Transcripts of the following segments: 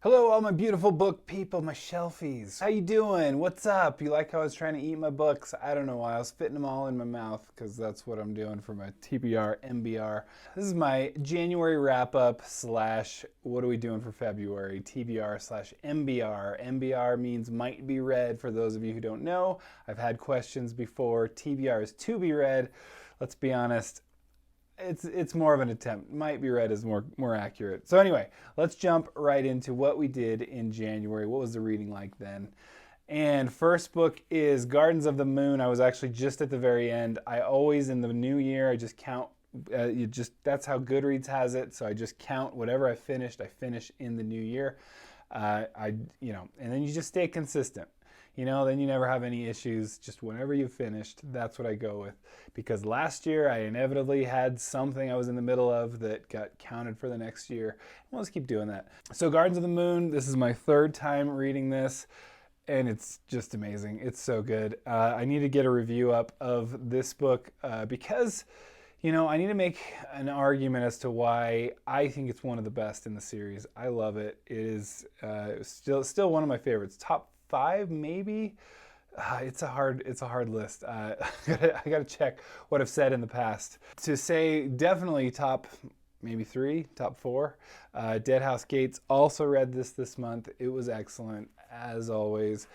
Hello, all my beautiful book people, my shelfies. How you doing? What's up? You like how I was trying to eat my books? I don't know why. I was fitting them all in my mouth because that's what I'm doing for my TBR, MBR. This is my January wrap-up slash what are we doing for February, TBR slash MBR. MBR means might be read for those of you who don't know. I've had questions before. TBR is to be read. Let's be honest. It's more of an attempt. Might be read as more accurate. So anyway, let's jump right into what we did in January. What was the reading like then? And first book is Gardens of the Moon. I was actually just at the very end. I always in the new year I just count. That's how Goodreads has it. So I just count whatever I finished. I finish in the new year. And then you just stay consistent. Then you never have any issues. Just whenever you've finished, that's what I go with. Because last year I inevitably had something I was in the middle of that got counted for the next year. We'll just keep doing that. So Gardens of the Moon, this is my third time reading this. And it's just amazing. It's so good. I need to get a review up of this book because, I need to make an argument as to why I think it's one of the best in the series. I love it. It is still one of my favorites. Top 5 maybe. It's a hard list. I gotta check what I've said in the past to say definitely top maybe 3, top 4. Dead House Gates, also read this month. It was excellent as always.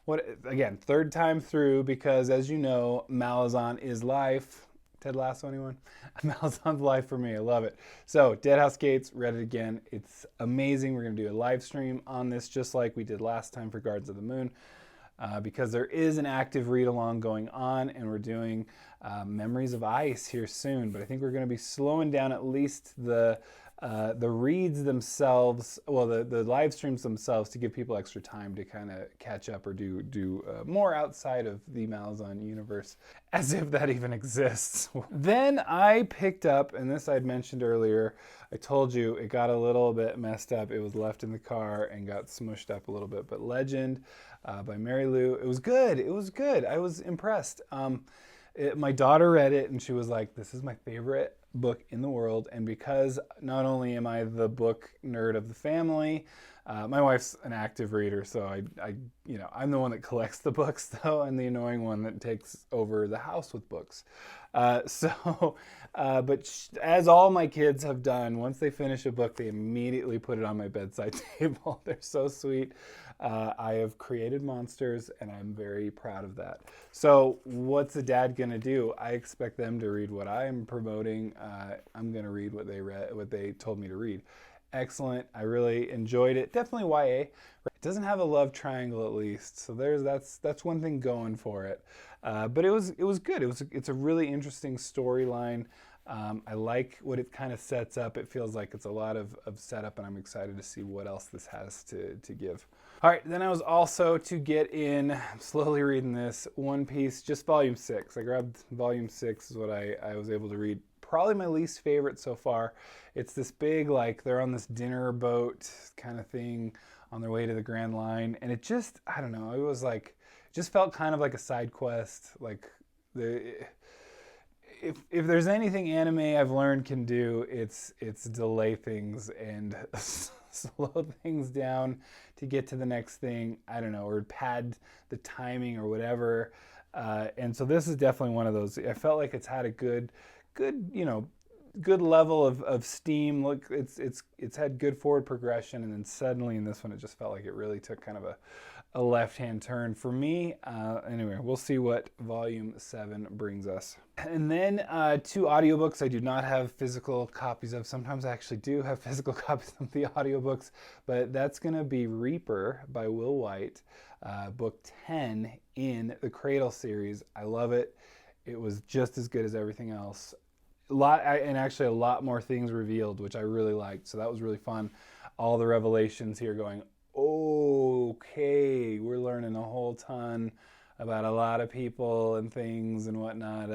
What again? Third time through because as you know, Malazan is life. Ted Lasso, anyone? Malazan's life for me. I love it. So, Dead House Gates, read it again. It's amazing. We're going to do a live stream on this just like we did last time for Gardens of the Moon because there is an active read-along going on and we're doing Memories of Ice here soon. But I think we're going to be slowing down at least the reads themselves, well, the live streams themselves to give people extra time to kind of catch up or do more outside of the Malazan universe, as if that even exists. Then I picked up, and this I'd mentioned earlier, I told you it got a little bit messed up. It was left in the car and got smushed up a little bit, but Legend by Mary Lou, it was good. It was good. I was impressed. My daughter read it and she was like, this is my favorite book in the world. And because not only am I the book nerd of the family, my wife's an active reader, so I'm the one that collects the books though, and the annoying one that takes over the house with books. But as all my kids have done, once they finish a book, they immediately put it on my bedside table. They're so sweet. I have created monsters, and I'm very proud of that. So what's a dad gonna do? I expect them to read what I am promoting. I'm gonna read what they told me to read. Excellent. I really enjoyed it. Definitely YA. It doesn't have a love triangle at least, so that's one thing going for it. But it was good. It's a really interesting storyline. I like what it kind of sets up. It feels like it's a lot of setup, and I'm excited to see what else this has to give. All right, then I was also to get in, I'm slowly reading this, One Piece, just volume 6. I grabbed volume 6 is what I was able to read. Probably my least favorite so far. It's this big, they're on this dinner boat kind of thing on their way to the Grand Line. And it just, I don't know, it was it just felt kind of like a side quest. If there's anything anime I've learned can do, it's delay things and slow things down to get to the next thing. I don't know, or pad the timing or whatever. And so this is definitely one of those. I felt like it's had a good level of steam. Look, it's had good forward progression, and then suddenly in this one, it just felt like it really took kind of a left-hand turn for me. Anyway, we'll see what volume 7 brings us. And then 2 audiobooks I do not have physical copies of. Sometimes I actually do have physical copies of the audiobooks, but that's going to be Reaper by Will White, book 10 in the Cradle series. I love it. It was just as good as everything else. Actually a lot more things revealed, which I really liked. So that was really fun. All the revelations here going, okay, we're learning a whole ton about a lot of people and things and whatnot.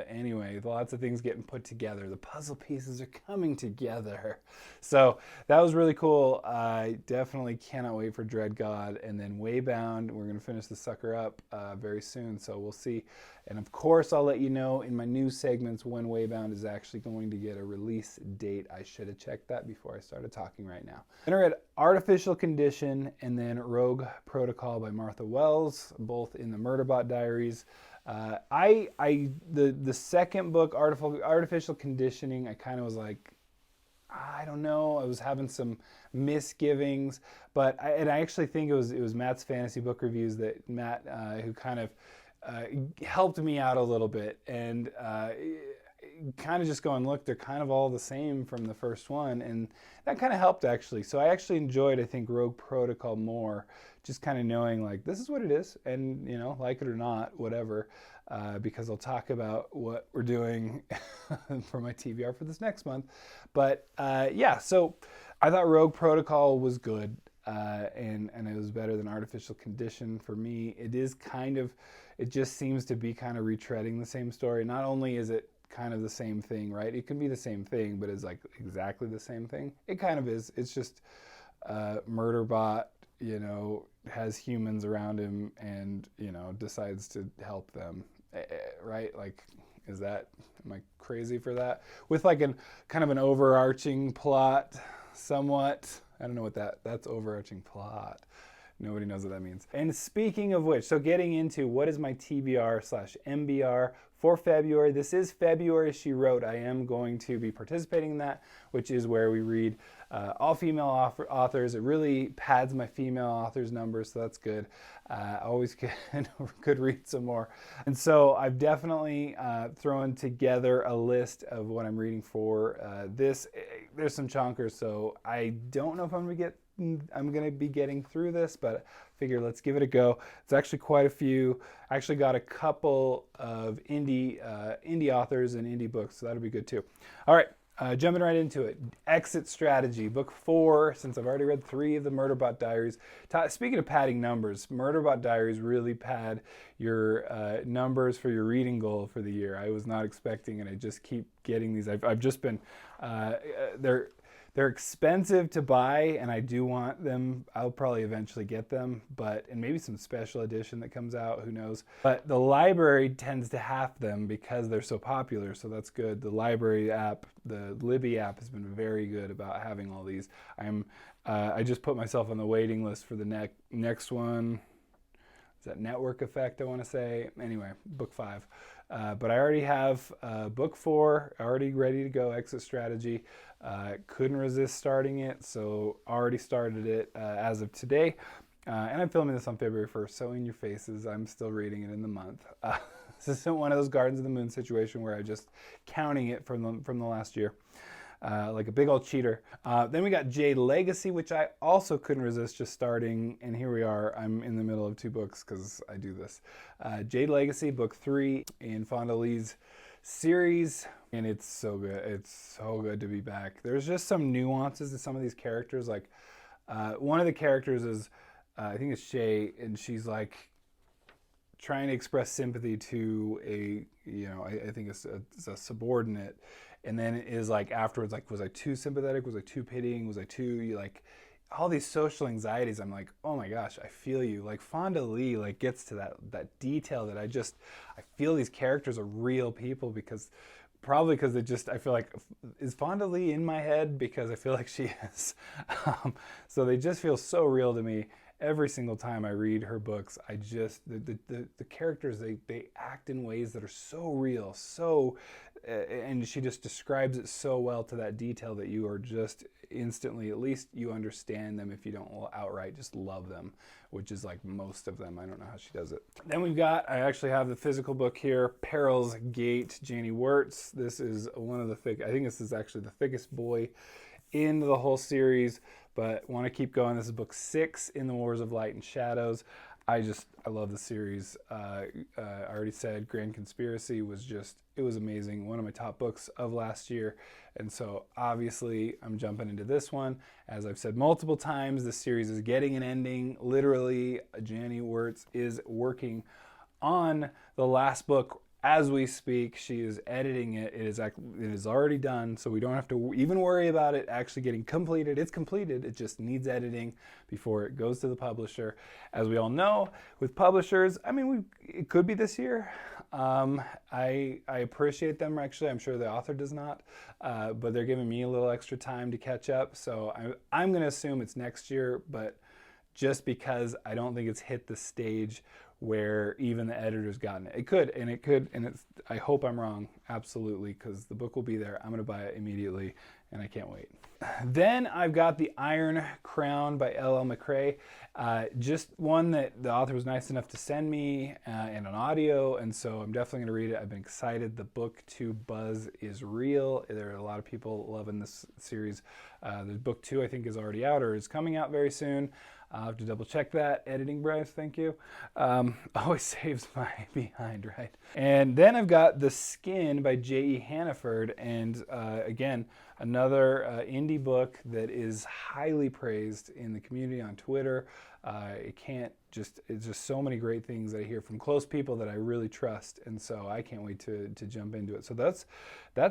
Anyway, lots of things getting put together. The puzzle pieces are coming together. So that was really cool. I definitely cannot wait for Dread God. And then Waybound, we're going to finish the sucker up very soon. So we'll see And of course, I'll let you know in my news segments when Waybound is actually going to get a release date. I should have checked that before I started talking right now. Then I read Artificial Condition and then Rogue Protocol by Martha Wells, both in the Murderbot Diaries. The second book, Artificial Conditioning, I kind of was like, I don't know. I was having some misgivings, but I actually think it was Matt's Fantasy Book Reviews that Matt, who kind of helped me out a little bit, and kind of just going, look, they're kind of all the same from the first one, and that kind of helped actually. So I actually enjoyed, I think, Rogue Protocol more, just kind of knowing like this is what it is, and you know, like it or not, whatever. Because I'll talk about what we're doing for my TBR for this next month. But yeah, so I thought Rogue Protocol was good, and it was better than Artificial Condition for me. It is kind of, it just seems to be kind of retreading the same story. Not only is it kind of the same thing, right? It can be the same thing, but it's like exactly the same thing. It kind of is. It's just Murderbot, you know, has humans around him and, you know, decides to help them. Right? Like, am I crazy for that? With like kind of an overarching plot, somewhat. I don't know what that's overarching plot. Nobody knows what that means. And speaking of which, so getting into what is my TBR/MBR for February. This is February, She Wrote. I am going to be participating in that, which is where we read all female authors. It really pads my female authors numbers, so that's good. Always could read some more. And so I've definitely thrown together a list of what I'm reading for this. There's some chonkers, so I don't know if I'm going to be getting through this, but I figure let's give it a go. It's actually quite a few. I actually got a couple of indie authors and indie books, so that'll be good too. All right. Jumping right into it. Exit Strategy, book 4, since I've already read 3 of the Murderbot Diaries. Speaking of padding numbers, Murderbot Diaries really pad your numbers for your reading goal for the year. I was not expecting, and I just keep getting these. I've just been, they're expensive to buy, and I do want them. I'll probably eventually get them, and maybe some special edition that comes out, who knows. But the library tends to have them because they're so popular, so that's good. The library app, the Libby app, has been very good about having all these. I just put myself on the waiting list for the next one. Is that Network Effect, I want to say? Anyway, book 5. But I already have book 4 already ready to go, Exit Strategy. Couldn't resist starting it, so already started it as of today. And I'm filming this on February 1st, so in your faces, I'm still reading it in the month. This isn't one of those Gardens of the Moon situation where I'm just counting it from the last year. Like a big old cheater. Then we got Jade Legacy, which I also couldn't resist just starting, and here we are. I'm in the middle of 2 books because I do this. Jade Legacy, book 3 in Fonda Lee's series, and it's so good. It's so good to be back. There's just some nuances to some of these characters. Like one of the characters is, I think it's Shay, and she's like trying to express sympathy to I think it's a subordinate. And then it is like afterwards, like, was I too sympathetic? Was I too pitying? Was I too, like, all these social anxieties? I'm like, oh my gosh, I feel you. Like Fonda Lee, like, gets to that detail that I feel these characters are real people probably because I feel like, is Fonda Lee in my head? Because I feel like she is. So they just feel so real to me. Every single time I read her books, the characters, they act in ways that are so real, and she just describes it so well to that detail that you are just instantly, at least you understand them if you don't outright just love them, which is like most of them. I don't know how she does it. Then I actually have the physical book here, Peril's Gate, Janie Wirtz. This is one of I think this is actually the thickest boy in the whole series, but want to keep going. This is book 6 in the Wars of Light and Shadows. I love the series. I already said Grand Conspiracy was it was amazing. One of my top books of last year. And so obviously I'm jumping into this one. As I've said multiple times, this series is getting an ending. Literally, Janie Wirtz is working on the last book as we speak. She is editing it. It is already done, so we don't have to even worry about it actually getting completed. It's completed. It just needs editing before it goes to the publisher. As we all know, with publishers, I mean, it could be this year. I appreciate them. Actually, I'm sure the author does not, but they're giving me a little extra time to catch up. So I'm going to assume it's next year, but just because I don't think it's hit the stage where even the editor's gotten it. It could, and I hope I'm wrong, absolutely, because the book will be there. I'm going to buy it immediately, and I can't wait. Then I've got The Iron Crown by L.L. McRae. Just one that the author was nice enough to send me in an audio, and so I'm definitely going to read it. I've been excited. The booktube buzz is real. There are a lot of people loving this series. The book 2, I think, is already out or is coming out very soon. I'll have to double check that. Editing, Bryce, thank you. Always saves my behind, right? And then I've got The Skin by J.E. Hannaford, and again, another indie book that is highly praised in the community on Twitter. It's just so many great things that I hear from close people that I really trust, and so I can't wait to jump into it. So that's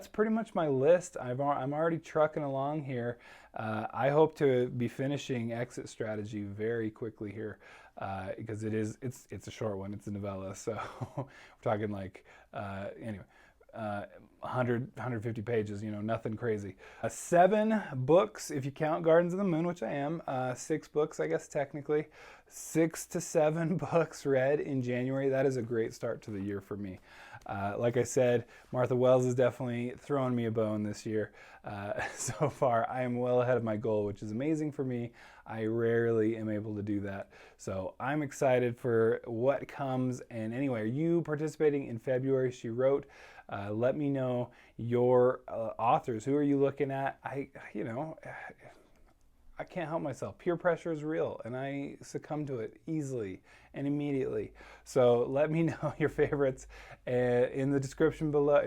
pretty much my list. I'm already trucking along here. I hope to be finishing Exit Strategy very quickly here, because it's a short one. It's a novella, so we're talking like anyway. 150 pages, nothing crazy. 7 books, if you count Gardens of the Moon, which I am. 6 books, I guess, technically. 6 to 7 books read in January. That is a great start to the year for me. Like I said, Martha Wells is definitely throwing me a bone this year. So far, I am well ahead of my goal, which is amazing for me. I rarely am able to do that. So I'm excited for what comes. And anyway, are you participating in February? She wrote. Let me know your authors. Who are you looking at? I can't help myself. Peer pressure is real, and I succumb to it easily and immediately. So let me know your favorites in the description below.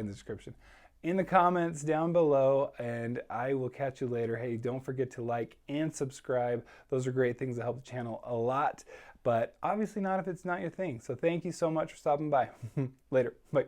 In the comments down below, and I will catch you later. Hey, don't forget to like and subscribe. Those are great things that help the channel a lot, but obviously not if it's not your thing. So thank you so much for stopping by. Later. Bye.